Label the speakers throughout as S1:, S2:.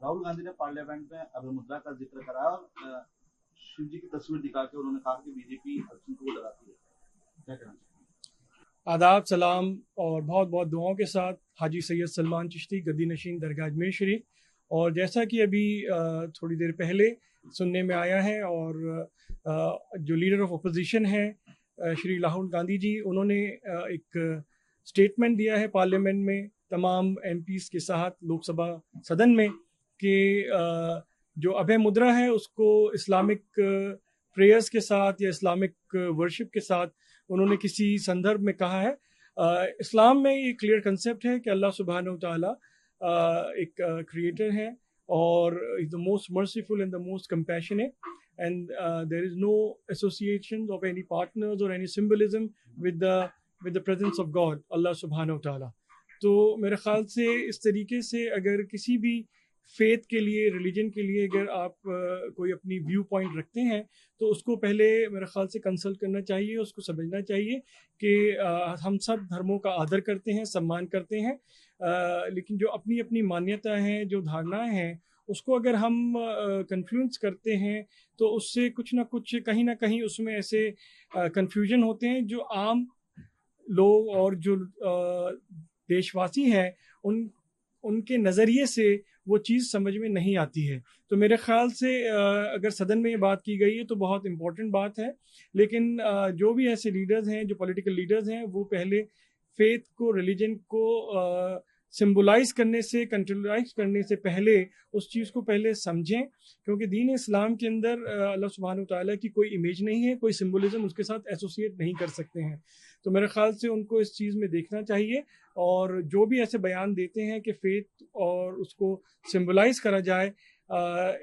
S1: राहुल गांधी ने पार्लियामेंट में अभय मुद्रा का जिक्र करा और शिव जी की तस्वीर दिखा के उन्होंने कहा कि बीजेपी अल्पसंख्यकों को डराती है। क्या कहना चाहिए?
S2: आदाब, सलाम और बहुत बहुत दुआओं के साथ हाजी सैयद सलमान चिश्ती गद्दी नशीन दरगाह अजमेर शरीफ। और जैसा कि अभी थोड़ी देर पहले सुनने में आया है और जो लीडर ऑफ अपोजिशन है श्री राहुल गांधी जी, उन्होंने एक स्टेटमेंट दिया है पार्लियामेंट में तमाम एमपीज़ के साथ लोकसभा सदन में कि जो अभय मुद्रा है उसको इस्लामिक प्रेयर्स के साथ या इस्लामिक वर्शिप के साथ उन्होंने किसी संदर्भ में कहा है। इस्लाम में ये क्लियर कंसेप्ट है कि अल्लाह सुब्हानहू व तआला एक क्रिएटर है और is the most merciful and the most compassionate and there is no association of any partners और any symbolism with the presence of God Allah सुब्हानहू व तआला। तो मेरे ख्याल से इस तरीके से अगर किसी भी फेथ के लिए, रिलीजन के लिए अगर आप कोई अपनी व्यू पॉइंट रखते हैं तो उसको पहले मेरे ख्याल से कंसल्ट करना चाहिए, उसको समझना चाहिए कि हम सब धर्मों का आदर करते हैं, सम्मान करते हैं, लेकिन जो अपनी अपनी मान्यता हैं, जो धारणाएं हैं, उसको अगर हम कन्फ्लुएंस करते हैं तो उससे कुछ ना कुछ कहीं ना कहीं उसमें ऐसे कन्फ्यूजन होते हैं जो आम लोग और जो देशवासी हैं उनके नज़रिए से वो चीज़ समझ में नहीं आती है। तो मेरे ख़्याल से अगर सदन में ये बात की गई है तो बहुत इम्पोर्टेंट बात है, लेकिन जो भी ऐसे लीडर्स हैं, जो पॉलिटिकल लीडर्स हैं, वो पहले फेथ को, रिलीजन को सिम्बलाइज करने से, कंट्रोलाइज करने से पहले उस चीज़ को पहले समझें, क्योंकि दीन इस्लाम के अंदर अल्लाह सुब्हानहू व तआला की कोई इमेज नहीं है, कोई सिम्बोलिज्म उसके साथ एसोसिएट नहीं कर सकते हैं। तो मेरे ख़्याल से उनको इस चीज़ में देखना चाहिए और जो भी ऐसे बयान देते हैं कि फेथ और उसको सिम्बलाइज करा जाए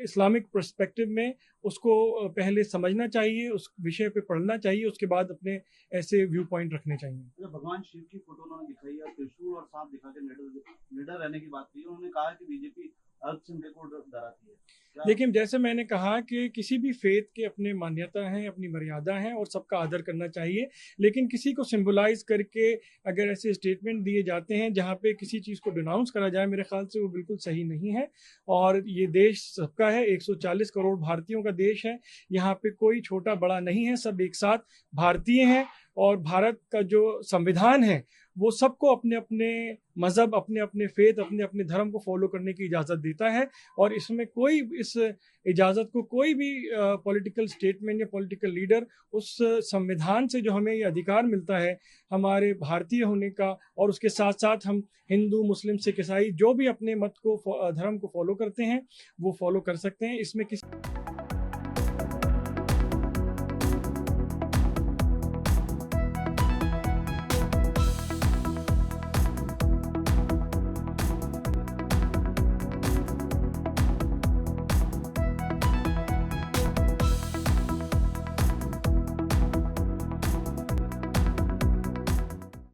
S2: इस्लामिक पर्सपेक्टिव में, उसको पहले समझना चाहिए, उस विषय पे पढ़ना चाहिए, उसके बाद अपने ऐसे व्यू पॉइंट रखने चाहिए।
S1: भगवान शिव की फोटो उन्होंने दिखाई है, त्रिशूल और सांप दिखा के निडर रहने की बात की। उन्होंने कहा कि बीजेपी अल्पसंख्यकों को डराती है।
S2: देखिए, जैसे मैंने कहा कि किसी भी फेथ के अपने मान्यता हैं, अपनी मर्यादा हैं और सबका आदर करना चाहिए, लेकिन किसी को सिंबलाइज करके अगर ऐसे स्टेटमेंट दिए जाते हैं जहाँ पे किसी चीज़ को डिनाउंस करा जाए, मेरे ख्याल से वो बिल्कुल सही नहीं है। और ये देश सबका है, 140 करोड़ भारतीयों का देश है, यहाँ पे कोई छोटा बड़ा नहीं है, सब एक साथ भारतीय हैं। और भारत का जो संविधान है वो सबको अपने अपने मज़हब, अपने अपने फेथ, अपने अपने धर्म को फॉलो करने की इजाज़त देता है और इसमें कोई इस इजाज़त को कोई भी पॉलिटिकल स्टेटमेंट या पॉलिटिकल लीडर उस संविधान से जो हमें ये अधिकार मिलता है हमारे भारतीय होने का, और उसके साथ साथ हम हिंदू, मुस्लिम, सिख, ईसाई जो भी अपने मत को, धर्म को फॉलो करते हैं वो फॉलो कर सकते हैं। इसमें किसी